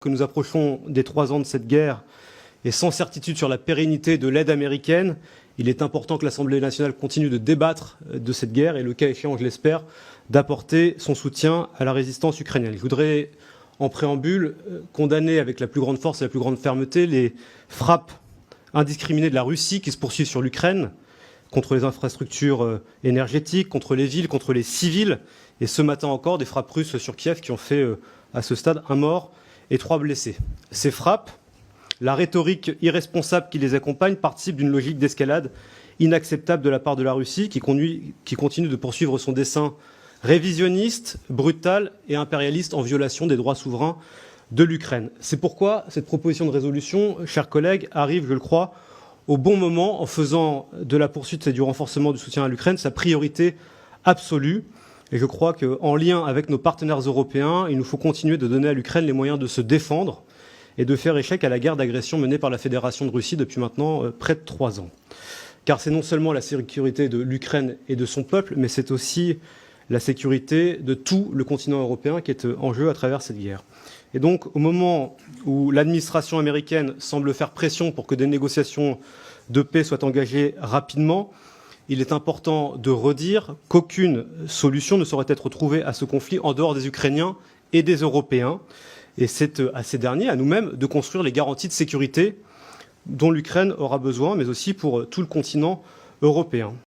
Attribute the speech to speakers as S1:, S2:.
S1: que nous approchons des 3 ans de cette guerre et sans certitude sur la pérennité de l'aide américaine, il est important que l'Assemblée nationale continue de débattre de cette guerre et, le cas échéant, je l'espère, d'apporter son soutien à la résistance ukrainienne. Je voudrais, en préambule, condamner avec la plus grande force et la plus grande fermeté les frappes indiscriminées de la Russie qui se poursuivent sur l'Ukraine, contre les infrastructures énergétiques, contre les villes, contre les civils. Et ce matin encore, des frappes russes sur Kiev qui ont fait, à ce stade, 1 mort et 3 blessés. Ces frappes, la rhétorique irresponsable qui les accompagne, participe d'une logique d'escalade inacceptable de la part de la Russie qui continue de poursuivre son dessein révisionniste, brutal et impérialiste en violation des droits souverains de l'Ukraine. C'est pourquoi cette proposition de résolution, chers collègues, arrive, je le crois, au bon moment en faisant de la poursuite et du renforcement du soutien à l'Ukraine sa priorité absolue. Et je crois qu'en lien avec nos partenaires européens, il nous faut continuer de donner à l'Ukraine les moyens de se défendre et de faire échec à la guerre d'agression menée par la Fédération de Russie depuis maintenant près de 3 ans. Car c'est non seulement la sécurité de l'Ukraine et de son peuple, mais c'est aussi la sécurité de tout le continent européen qui est en jeu à travers cette guerre. Et donc, au moment où l'administration américaine semble faire pression pour que des négociations de paix soient engagées rapidement, il est important de redire qu'aucune solution ne saurait être trouvée à ce conflit en dehors des Ukrainiens et des Européens. Et c'est à ces derniers, à nous-mêmes, de construire les garanties de sécurité dont l'Ukraine aura besoin, mais aussi pour tout le continent européen.